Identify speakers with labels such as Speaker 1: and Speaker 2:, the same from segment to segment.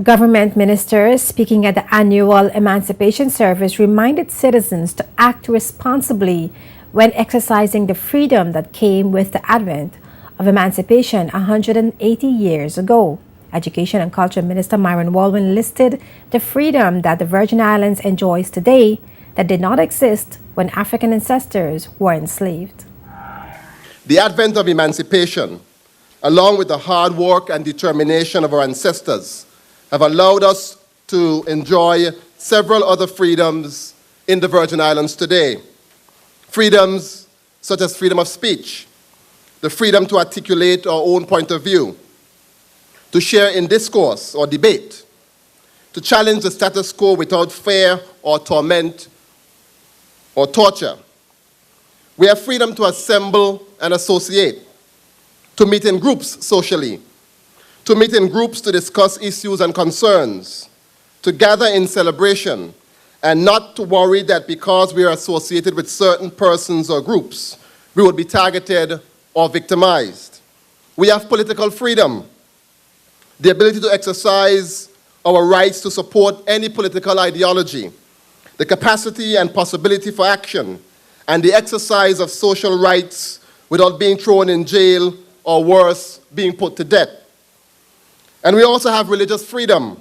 Speaker 1: Government ministers speaking at the annual Emancipation Service reminded citizens to act responsibly when exercising the freedom that came with the advent of emancipation 180 years ago. Education and Culture Minister Myron Walwyn listed the freedom that the Virgin Islands enjoys today that did not exist when African ancestors were enslaved.
Speaker 2: The advent of emancipation, along with the hard work and determination of our ancestors, have allowed us to enjoy several other freedoms in the Virgin Islands today. Freedoms such as freedom of speech, the freedom to articulate our own point of view, to share in discourse or debate, to challenge the status quo without fear or torment or torture. We have freedom to assemble and associate, to meet in groups socially, to meet in groups to discuss issues and concerns, to gather in celebration, and not to worry that because we are associated with certain persons or groups, we will be targeted or victimized. We have political freedom, the ability to exercise our rights to support any political ideology, the capacity and possibility for action, and the exercise of social rights without being thrown in jail or worse, being put to death. And we also have religious freedom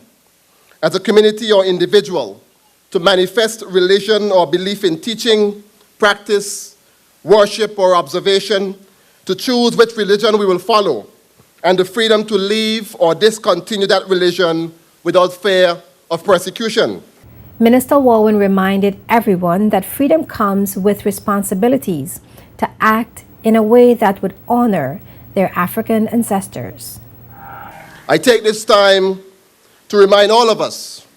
Speaker 2: as a community or individual to manifest religion or belief in teaching, practice, worship, or observation, to choose which religion we will follow, and the freedom to leave or discontinue that religion without fear of persecution.
Speaker 1: Minister Walwyn reminded everyone that freedom comes with responsibilities to act in a way that would honor their African ancestors.
Speaker 2: I take this time to remind all of us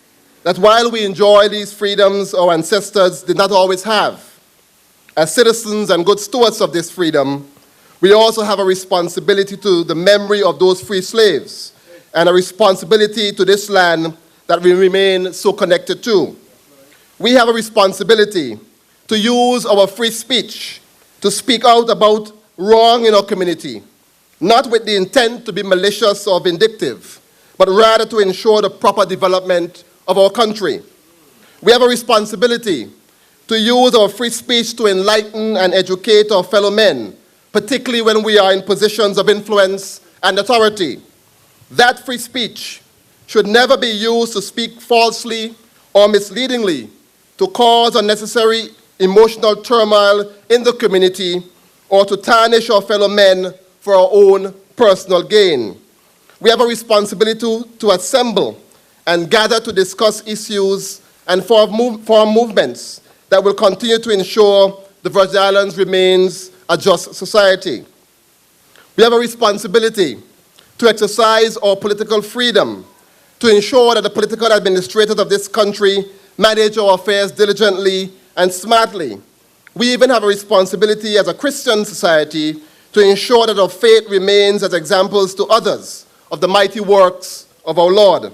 Speaker 2: that while we enjoy these freedoms our ancestors did not always have, as citizens and good stewards of this freedom, we also have a responsibility to the memory of those free slaves and a responsibility to this land that we remain so connected to. We have a responsibility to use our free speech to speak out about wrong in our community, not with the intent to be malicious or vindictive, but rather to ensure the proper development of our country. We have a responsibility to use our free speech to enlighten and educate our fellow men, particularly when we are in positions of influence and authority. That free speech should never be used to speak falsely or misleadingly to cause unnecessary emotional turmoil in the community or to tarnish our fellow men for our own personal gain. We have a responsibility to assemble and gather to discuss issues and form movements that will continue to ensure the Virgin Islands remains a just society. We have a responsibility to exercise our political freedom to ensure that the political administrators of this country manage our affairs diligently and smartly. We even have a responsibility as a Christian society to ensure that our faith remains as examples to others of the mighty works of our Lord.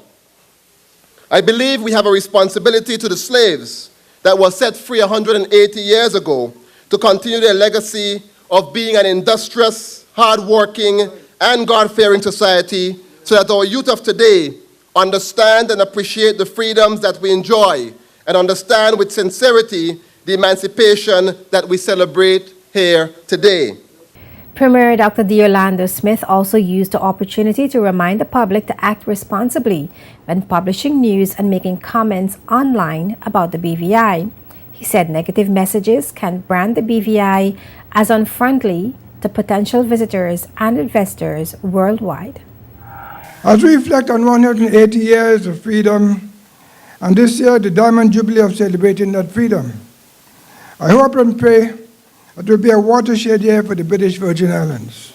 Speaker 2: I believe we have a responsibility to the slaves that were set free 180 years ago to continue their legacy of being an industrious, hard-working, and God-fearing society so that our youth of today understand and appreciate the freedoms that we enjoy and understand with sincerity the emancipation that we celebrate here today.
Speaker 1: Premier Dr. Deolando Smith also used the opportunity to remind the public to act responsibly when publishing news and making comments online about the BVI. He said negative messages can brand the BVI as unfriendly to potential visitors and investors worldwide.
Speaker 3: As we reflect on 180 years of freedom, and this year the Diamond Jubilee of celebrating that freedom, I hope and pray it will be a watershed year for the British Virgin Islands.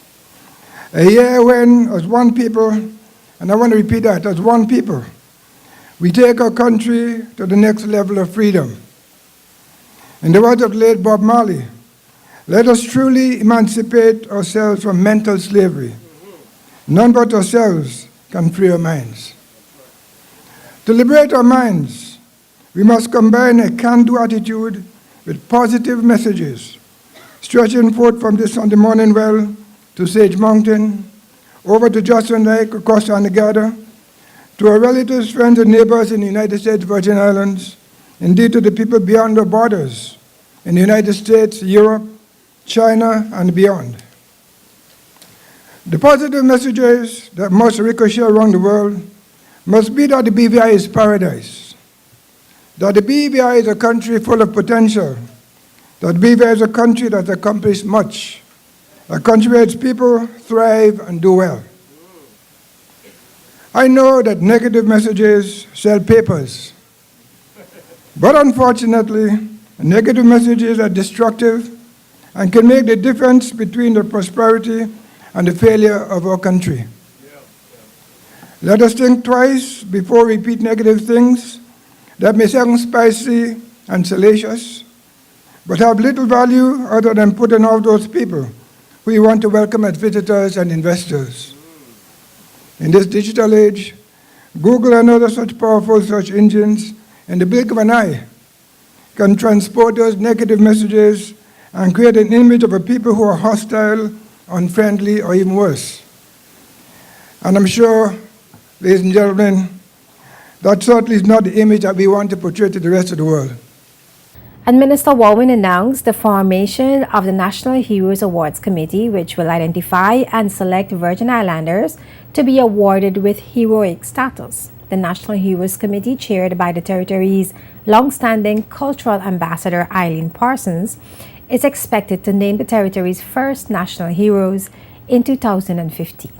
Speaker 3: A year when, as one people, and I want to repeat that, as one people, we take our country to the next level of freedom. In the words of late Bob Marley, let us truly emancipate ourselves from mental slavery. None but ourselves can free our minds. To liberate our minds, we must combine a can-do attitude with positive messages, stretching forth from the Sunday Morning Well to Sage Mountain, over to Johnson Lake, across Anegada, to our relatives, friends, and neighbors in the United States Virgin Islands, indeed to the people beyond our borders, in the United States, Europe, China, and beyond. The positive messages that must ricochet around the world must be that the BVI is paradise, that the BVI is a country full of potential, that BVI is a country that accomplished much, a country where its people thrive and do well. I know that negative messages sell papers, but unfortunately, negative messages are destructive and can make the difference between the prosperity and the failure of our country. Let us think twice before we repeat negative things that may sound spicy and salacious, but have little value other than putting off those people who we want to welcome as visitors and investors. In this digital age, Google and other such powerful search engines, in the blink of an eye, can transport those negative messages and create an image of a people who are hostile, unfriendly, or even worse. And I'm sure, ladies and gentlemen, that certainly is not the image that we want to portray to the rest of the world.
Speaker 1: And Minister Walwyn announced the formation of the National Heroes Awards Committee, which will identify and select Virgin Islanders to be awarded with heroic status. The National Heroes Committee, chaired by the territory's long-standing cultural ambassador Eileen Parsons, is expected to name the territory's first national heroes in 2015.